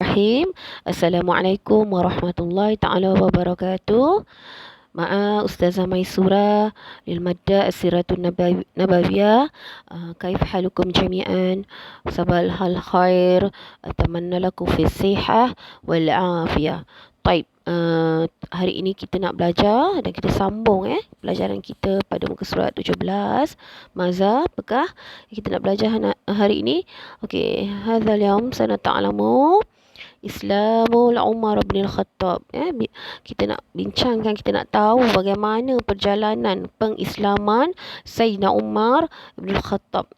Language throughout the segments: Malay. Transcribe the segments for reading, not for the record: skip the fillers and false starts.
Bismillahirrahmanirrahim. Assalamualaikum warahmatullahi ta'ala wabarakatuh. Ma'a Ustazah Maisura lil Madda As-Siratun Nabawiyah. Kaif halukum jami'an? Sabal hal khair. Atamanna lakum fi sihah wal afiyah. Baik, hari ini kita nak belajar dan kita sambung pelajaran kita pada muka surat 17 Maza Pekah. Kita nak belajar hari ini. Okey, hadzal yaum sanata'lamu Islamul Umar bin Al-Khattab. Kita nak bincangkan, kita nak tahu bagaimana perjalanan pengislaman Sayyidina Umar bin Al-Khattab.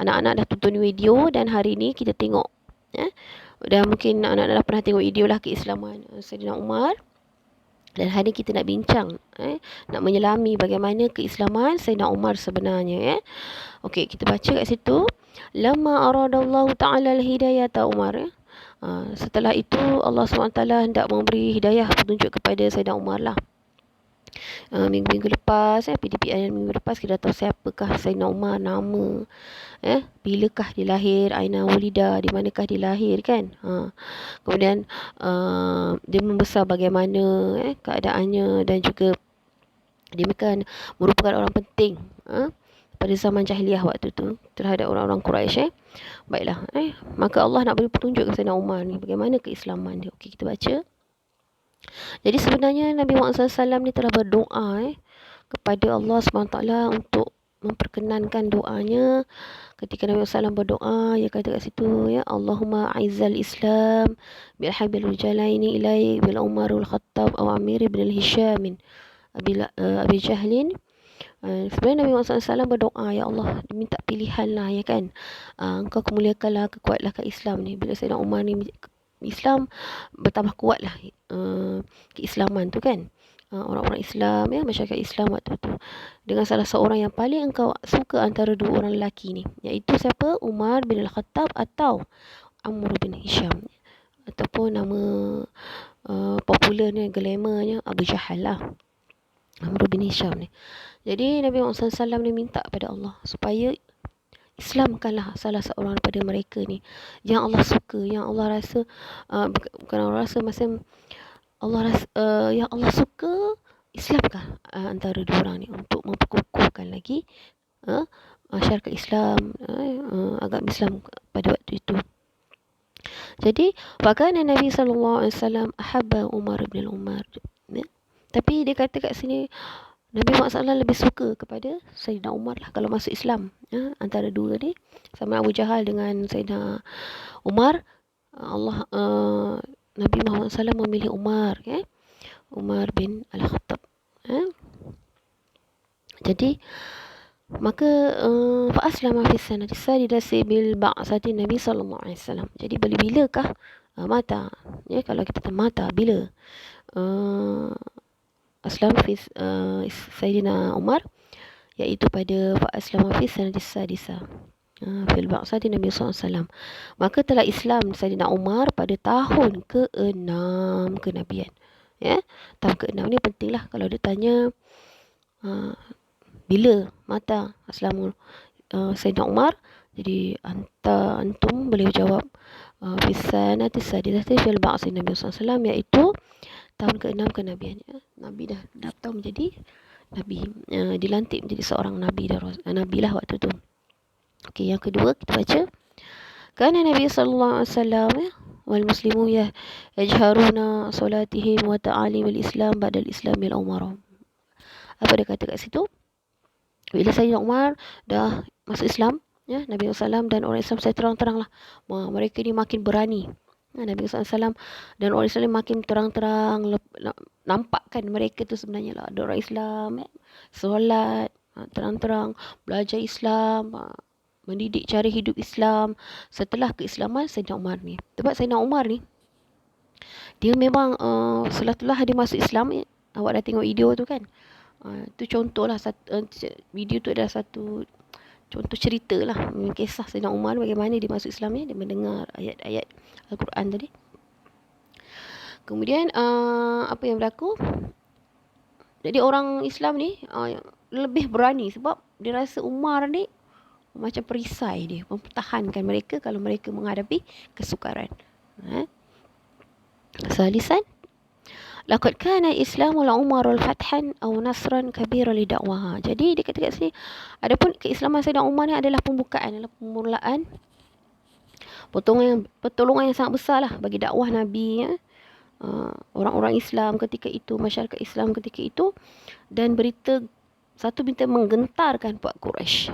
Anak-anak dah tonton video dan hari ni kita tengok. Dan mungkin anak-anak dah pernah tengok video lah keislaman Sayyidina Umar. Dan hari ni kita nak bincang, nak menyelami bagaimana keislaman Sayyidina Umar sebenarnya. Okey, kita baca kat situ. Lama aradallahu ta'ala al-hidayata Umar. Setelah itu Allah SWT hendak memberi hidayah petunjuk kepada Sayyidina Umar lah. Minggu-minggu lepas, PDPI minggu lepas kita dah tahu siapakah Sayyidina Umar, nama, bilakah dia lahir, aina wulida, di manakah dia lahir kan. Kemudian dia membesar bagaimana keadaannya, dan juga dia kan merupakan orang penting pada zaman jahiliah waktu tu terhadap orang-orang Quraisy. Baiklah, maka Allah nak beri petunjuk ke Sayyidina Umar ni bagaimana keislaman dia. Okey, kita baca. Jadi sebenarnya Nabi Muhammad SAW ni telah berdoa kepada Allah SWT untuk memperkenankan doanya. Ketika Nabi SAW berdoa, dia kata kat situ, Allahumma a'izzal Islam bil habil jalaini ilaik bil Umarul Khattab aw Amir ibn al-Hishamin Abi Jahlin. Sebenarnya Nabi Muhammad SAW berdoa, ya Allah, minta pilihan lah, ya kan. Engkau kemuliakanlah, kekuatlah Islam ni. Bila Sayyidina Umar ni Islam, bertambah kuatlah keislaman tu kan. Orang-orang Islam, masyarakat Islam waktu tu, dengan salah seorang yang paling engkau suka antara dua orang lelaki ni, iaitu siapa? Umar bin Al-Khattab atau Amr bin Hisham, ataupun nama popularnya, glamournya Abu Jahal lah, Amr bin Hisham ni. Jadi Nabi Muhammad SAW ni minta pada Allah supaya Islamkanlah salah seorang daripada mereka ni yang Allah suka, yang Allah rasa, bukan Allah rasa, maksudnya Allah rasa, yang Allah suka, Islamkan antara dua orang ni untuk memperkukuhkan lagi masyarakat Islam, agama Islam pada waktu itu. Jadi fakana Nabi SAW ahabba Umar bin Umar. Tapi dia kata kat sini Nabi Muhammad SAW lebih suka kepada Sayyidina Umar lah kalau masuk Islam. Antara dua ni, sama Abu Jahal dengan Sayyidina Umar, Nabi Muhammad SAW memilih Umar, Umar bin Al-Khattab. Jadi maka fa aslama fi sanati sadidati bil ba'sati Nabi sallallahu alaihi wasallam. Jadi bilakah mata, kalau kita mata bila aslam fi Sayyidina Umar, iaitu pada fa aslama fi sanati sadisa fil ba'sati Nabi sallallahu alaihi wasallam. Maka telah Islam Sayyidina Umar pada tahun ke-6 kenabian. Tahun ke-6 ni pentinglah kalau dia tanya bila mata aslamu Sayyidina Umar. Jadi antum boleh jawab fi sanati sadisati fil ba'si Nabi sallallahu alaihi wasallam, iaitu tahun ke-6 kenabian. Nabi dah daftar menjadi Nabi, dilantik menjadi seorang Nabi lah waktu tu. Okey, yang kedua kita baca. Kana Nabi sallallahu alaihi wasallam wal muslimun yajharuna salatihim wa ta'alimil Islam ba'dal Islamil Umar. Apa dia kata kat situ? Bila Sayyidina Umar dah masuk Islam, Nabi SAW dan orang Islam, saya terang-terang lah, mereka ni makin berani. Nabi SAW dan orang Islam makin terang-terang nampakkan mereka tu sebenarnya lah ada orang Islam, solat terang-terang, belajar Islam, mendidik cara hidup Islam setelah keislaman Sayyidina Umar ni. Sebab Sayyidina Umar ni dia memang setelah dia masuk Islam, awak dah tengok video tu kan. Tu contoh lah, video tu adalah satu contoh cerita lah, kisah Sayyidina Umar bagaimana dia masuk Islam ni, dia mendengar ayat-ayat Al-Quran tadi. Kemudian apa yang berlaku? Jadi orang Islam ni lebih berani sebab dia rasa Umar ni macam perisai, dia mempertahankan mereka kalau mereka menghadapi kesukaran. Salisan, laqad kana Islamul Umarul Fathan aw nasran kabira li da'waha. Jadi dia kata kat sini, adapun keislaman Sayyidina Umar ni adalah pembukaan, adalah permulaan pertolongan yang sangat besar lah bagi dakwah Nabi, ya. Orang-orang Islam ketika itu, masyarakat Islam ketika itu, dan satu berita menggentarkan puak Quraisy.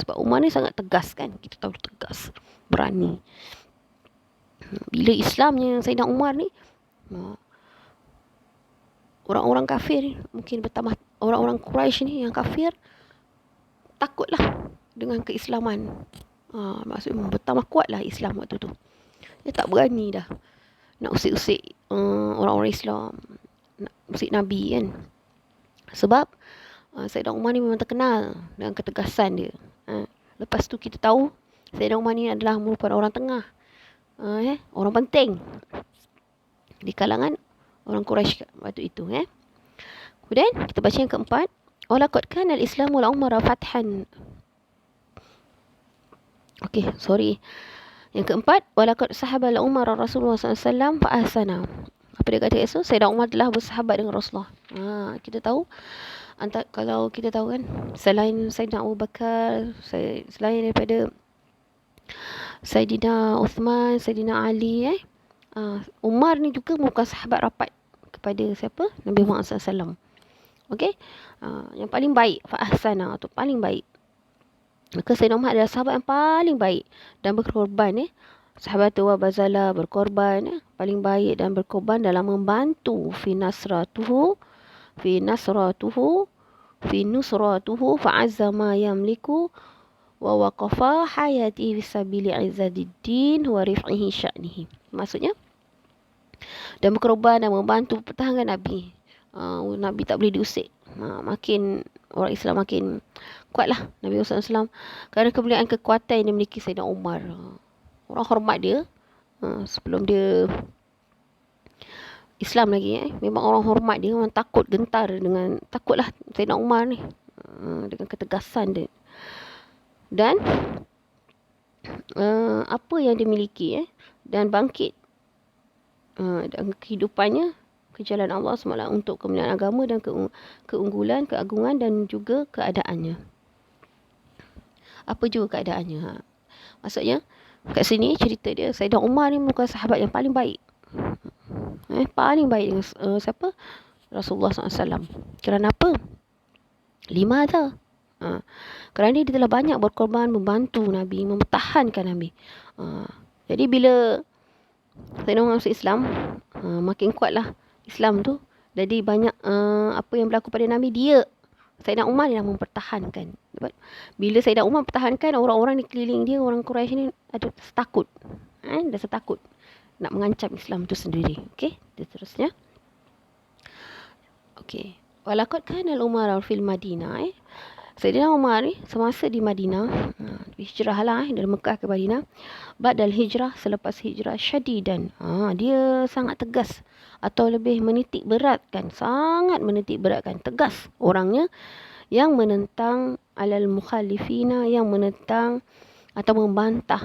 Sebab Umar ni sangat tegas kan, kita tahu dia tegas, berani. Bila Islamnya Sayyidina Umar ni, orang-orang kafir mungkin bertambah, orang-orang Quraisy ni yang kafir takutlah dengan keislaman. Maksudnya bertambah kuatlah Islam waktu tu. Dia tak berani dah nak usik-usik orang-orang Islam, nak usik Nabi kan. Sebab Sayyidina Umar ni memang terkenal dengan ketegasan dia. Lepas tu kita tahu Sayyidina Umar ni adalah merupakan orang tengah, orang penting di kalangan orang Quraisy waktu itu. Kemudian kita baca yang keempat, walaqad kana al-Islamu al-umara fathan. Yang keempat, walaqad sahaba al-Umar Rasulullah SAW fa ahsana. Apa dia kata itu? Sayyidina Umar telah bersahabat dengan Rasulullah. Kita tahu, kalau kita tahu kan, selain Sayyidina Abu Bakar, selain daripada Sayyidina Uthman, Sayyidina Ali, Umar ni juga merupakan sahabat rapat kepada siapa? Nabi Muhammad SAW. Yang paling baik, fa ahsana, tu paling baik. Maka Sayyidina Umar adalah sahabat yang paling baik dan berkorban, sahabat wa bazala, berkorban, paling baik dan berkorban dalam membantu fi nusratuhu fa'azza ma yamliku wa waqafa hayati fisabili izzadiddin wa rif'ihi sya'nihi. Maksudnya, dan berkorban dan membantu pertahankan Nabi. Nabi tak boleh diusik. Makin orang Islam makin kuatlah Nabi SAW, kerana kemuliaan kekuatan yang dimiliki Sayyidina Umar. Orang hormat dia sebelum dia Islam lagi, memang orang hormat dia, memang takutlah Sayyidina Umar ni dengan ketegasan dia dan apa yang dia miliki, dan bangkit dan kehidupannya ke jalan Allah SWT untuk kemuliaan agama dan keunggulan, keagungan dan juga keadaannya. Apa juga keadaannya? Maksudnya kat sini cerita dia, Sayyidina Umar ni merupakan sahabat yang paling baik. Paling baik dengan siapa? Rasulullah SAW. Kerana apa? 5 dah. Kerana dia telah banyak berkorban, membantu Nabi, mempertahankan Nabi. Jadi bila Sayyidina Umar masuk Islam, makin kuatlah Islam tu. Jadi banyak apa yang berlaku pada Nabi, Sayyidina Umar yang mempertahankan. Bila Sayyidina Umar mempertahankan, orang-orang di keliling dia, orang Quraisy ni ada setakut. Dah setakut nak mengancam Islam tu sendiri. Seterusnya. Walaqad kana al-Umar fil Madinah. Sayyidina Umar ni semasa di Madinah, hijrah lah dari Mekah ke Madinah, ba'dal hijrah, selepas hijrah, syadidan, dia sangat tegas atau lebih menitik beratkan, sangat menitik beratkan, tegas orangnya, yang menentang alal mukhalifina, yang menentang atau membantah,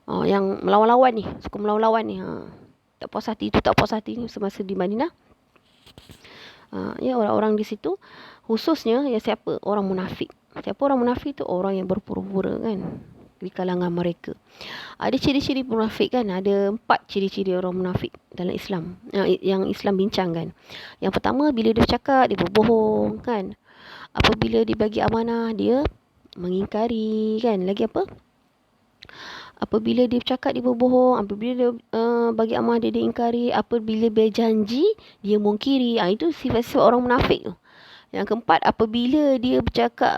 yang melawan-lawan ni, suka melawan-lawan ni, tak puas hati itu, tak puas hati ni semasa di Madinah. Orang-orang di situ, khususnya siapa? Orang munafik. Siapa orang munafik tu? Orang yang berpura-pura kan, di kalangan mereka. Ada ciri-ciri munafik kan, ada 4 ciri-ciri orang munafik dalam Islam, yang Islam bincangkan. Yang pertama, bila dia bercakap, dia berbohong kan. Apabila dibagi amanah, dia mengingkari kan. Lagi apa? Apabila dia bercakap, dia berbohong. Apabila dia bagi amanah, dia ingkari. Apabila berjanji, dia mungkiri. Itu sifat-sifat orang munafik tu. Yang keempat, apabila dia bercakap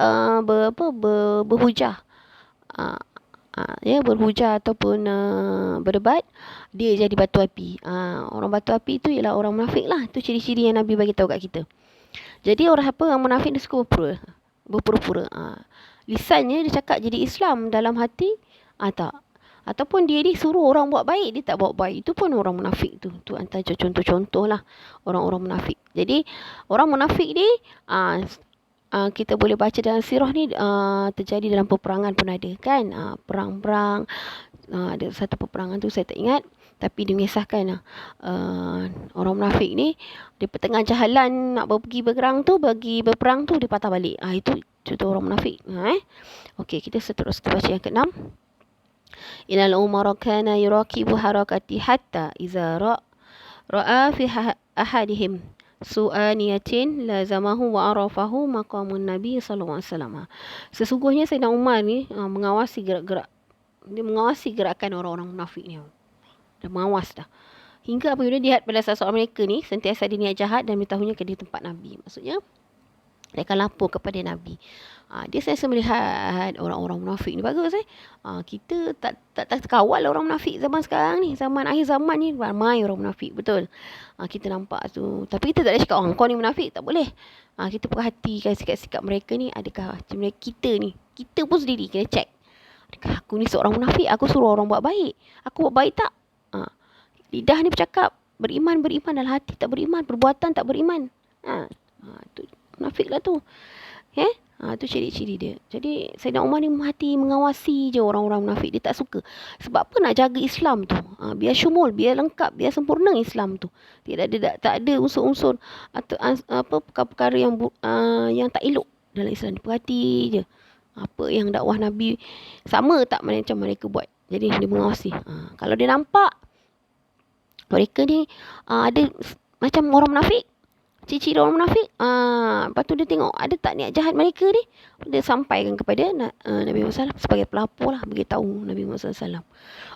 berhujah, berhujah ataupun berdebat, dia jadi batu api. Orang batu api itu ialah orang munafik lah. Itu ciri-ciri yang Nabi bagi tahu kat kita. Jadi orang munafik dia suka berpura-pura. Lisannya dia cakap jadi Islam, dalam hati tak. Ataupun dia suruh orang buat baik, dia tak buat baik. Itu pun orang munafik tu. Itu antara contoh-contoh lah orang-orang munafik. Jadi orang munafik ni kita boleh baca dalam sirah ni, terjadi dalam peperangan pun ada kan. Perang-perang, ada satu peperangan tu saya tak ingat. Tapi dia mengisahkan orang munafik ni di tengah jalan nak pergi berperang tu dia patah balik. Itu contoh orang munafik. Okey, kita seterusnya baca yang ke-6. Innal umara kana yuraqibu harakati hatta iza ra'a fi ahadihim su'aniyatin lazamahu wa arafahu maqamun Nabi sallallahu alaihi wasallam. Sesungguhnya Sayyidina Umar ni mengawasi gerakan orang-orang munafik ni. Dia mawas dah. Hingga apabila dia lihat pada salah seorang mereka ni sentiasa ada niat jahat dan beritahunya ke di tempat Nabi. Maksudnya dia akan lapor kepada Nabi. Dia sentiasa melihat orang-orang munafik ni bagus. Kita tak kawal orang munafik zaman sekarang ni. Zaman akhir zaman ni ramai orang munafik. Betul. Kita nampak tu. Tapi kita tak boleh cakap kau ni munafik. Tak boleh. Kita perhatikan sikap-sikap mereka ni. Adakah macam kita ni. Kita pun sendiri kena check. Adakah aku ni seorang munafik? Aku suruh orang buat baik. Aku buat baik tak? Lidah ni bercakap beriman dalam hati tak beriman, perbuatan tak beriman. Tu munafik lah tu. Tu ciri-ciri dia. Jadi Sayyidina Umar ni mengawasi je orang-orang munafik. Dia tak suka. Sebab apa nak jaga Islam tu? Biar syumul, biar lengkap, biar sempurna Islam tu. Tak ada unsur-unsur atau perkara-perkara yang tak elok dalam Islam. Dia perhati je. Apa yang dakwah Nabi sama tak macam mereka buat. Jadi dia mengawasi. Kalau dia nampak mereka ni ada macam orang munafik, ciri-ciri orang munafik, lepas tu dia tengok ada tak niat jahat mereka ni, dia sampaikan kepada Nabi Muhammad SAW sebagai pelapor lah, beritahu Nabi Muhammad SAW.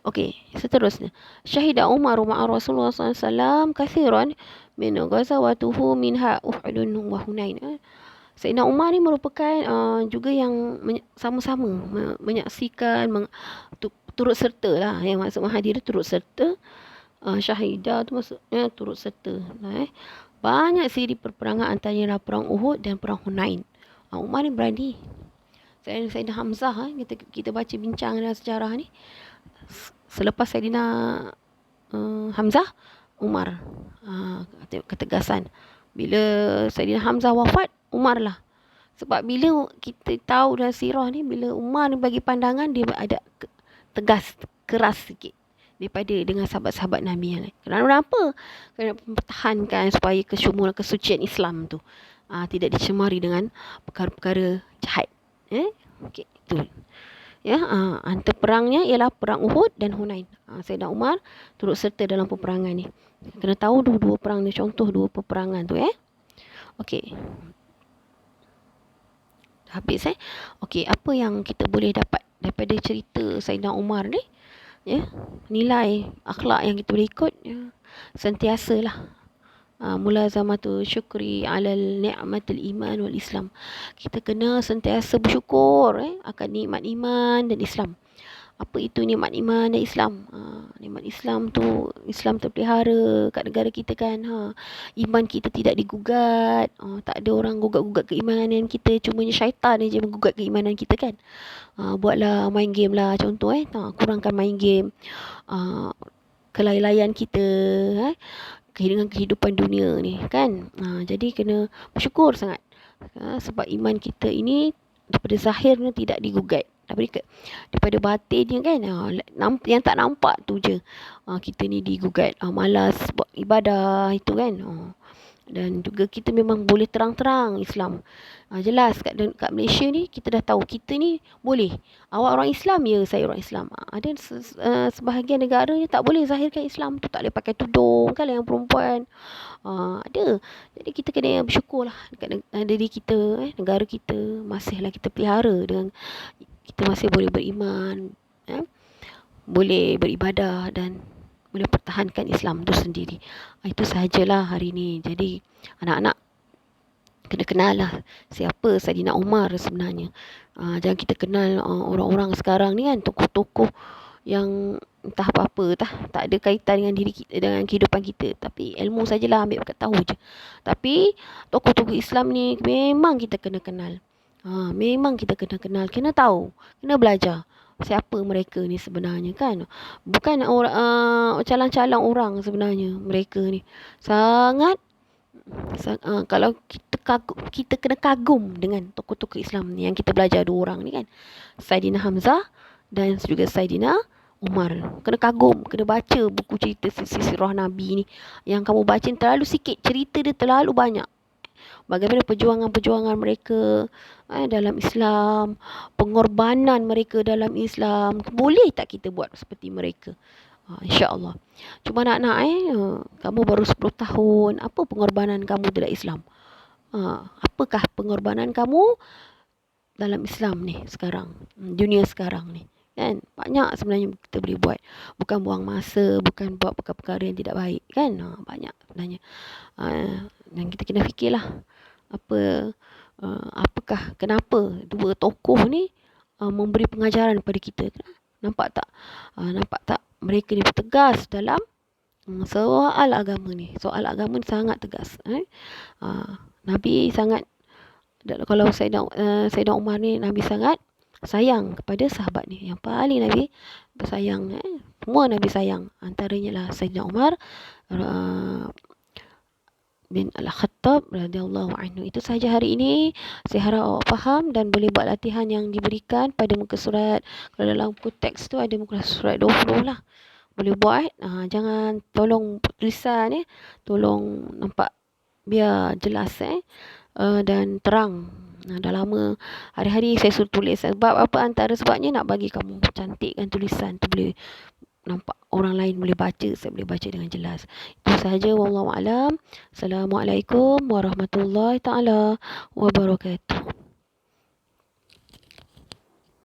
Okey, seterusnya. Syahida Umar ma'a Rasulullah SAW kathiran min ghazawatuhu minha Uhudun wa Hunain. Sayyidina Umar ni merupakan juga yang sama-sama menyaksikan, turut serta lah. Yang maksud menghadir turut serta. Syahidah tu maksudnya turut serta. Banyak siri perperangan antaranya perang Uhud dan perang Hunain. Umar ni berani. Sayyidina Hamzah, kita baca bincang dalam sejarah ni. Selepas Sayyidina Hamzah, Umar. Ketegasan. Bila Sayyidina Hamzah wafat, Umar lah. Sebab bila kita tahu dalam sirah ni, bila Umar ni bagi pandangan, dia ada tegas, keras sikit daripada dengan sahabat-sahabat Nabi yang lain. Kenapa? Kerana mempertahankan supaya kesyumulan kesucian Islam tu tidak dicemari dengan perkara-perkara jahat. Okey, itu. Antara perangnya ialah perang Uhud dan Hunain. Sayyidina Umar turut serta dalam peperangan ni. Kena tahu dua perang ni, contoh dua peperangan tu. Okey. Habis Okey, apa yang kita boleh dapat daripada cerita Sayyidina Umar ni? Nilai akhlak yang kita boleh ikut, sentiasalah mulazamatu syukri alal ni'matil iman wal Islam. Kita kena sentiasa bersyukur akan nikmat iman dan Islam. Apa itu nikmat iman dan Islam? Nikmat Islam tu, Islam terpelihara kat negara kita kan. Iman kita tidak digugat. Tak ada orang gugat-gugat keimanan kita. Cumanya syaitan je menggugat keimanan kita kan. Buatlah main game lah contoh. Kurangkan main game. Kelainan kita dengan kehidupan dunia ni kan. Jadi kena bersyukur sangat. Sebab iman kita ini daripada zahirnya tidak digugat. Daripada batinnya kan, yang tak nampak tu je kita ni digugat, malas buat ibadah itu kan. Dan juga kita memang boleh terang-terang Islam. Jelas kat Malaysia ni kita dah tahu kita ni boleh. Awak orang Islam, ya saya orang Islam. Ada sebahagian negara ni tak boleh zahirkan Islam tu, tak boleh pakai tudung kan yang perempuan. Ada. Jadi kita kena bersyukur lah dekat diri kita, negara kita masihlah kita pelihara dengan kita masih boleh beriman, boleh beribadah dan boleh pertahankan Islam itu sendiri. Itu sahajalah hari ni. Jadi anak-anak kena kenal lah siapa Sayyidina Umar sebenarnya. Jangan kita kenal orang-orang sekarang ni kan, tokoh-tokoh yang entah apa-apa, tak ada kaitan dengan diri kita, dengan kehidupan kita. Tapi ilmu sajalah, ambil pakat tahu je. Tapi tokoh-tokoh Islam ni memang kita kena kenal. Memang kita kena kenal, kena tahu, kena belajar siapa mereka ni sebenarnya kan. Bukan orang calang-calang orang sebenarnya mereka ni. Sangat kalau kita kena kagum dengan tokoh-tokoh Islam ni yang kita belajar dua orang ni kan. Saidina Hamzah dan juga Saidina Umar. Kena kagum, kena baca buku cerita sirah Nabi ni. Yang kamu baca terlalu sikit, cerita dia terlalu banyak. Bagaimana perjuangan-perjuangan mereka dalam Islam, pengorbanan mereka dalam Islam. Boleh tak kita buat seperti mereka? InsyaAllah. Cuma nak-nak kamu baru 10 tahun, apa pengorbanan kamu dalam Islam? Apakah pengorbanan kamu dalam Islam ni sekarang, dunia sekarang ni? Kan banyak sebenarnya kita boleh buat, bukan buang masa, bukan buat perkara-perkara yang tidak baik kan. Banyak sebenarnya. Dan kita kena fikirlah apa kenapa dua tokoh ni memberi pengajaran kepada kita. Nampak tak? Nampak tak mereka ni bertegas dalam soal agama ni. Soal agama ni sangat tegas. Nabi sangat, kalau Sayyidina Umar ni, Nabi sangat sayang kepada sahabat ni. Yang paling Nabi bersayang, semua Nabi sayang. Antaranya lah Sayyidina Umar bin Al-Khattab radhiyallahu anhu. Itu sahaja hari ini. Saya harap awak faham dan boleh buat latihan yang diberikan pada muka surat. Kalau dalam buku teks tu ada muka surat 20 lah. Boleh buat. Jangan, tolong tulisan tolong nampak biar jelas dan terang. Dah lama hari-hari saya suruh tulis. Sebab apa? Antara sebabnya nak bagi kamu cantikkan tulisan tu, boleh nampak orang lain boleh baca, saya boleh baca dengan jelas. Itu sahaja, wallahu alam. Assalamualaikum warahmatullahi taala wabarakatuh.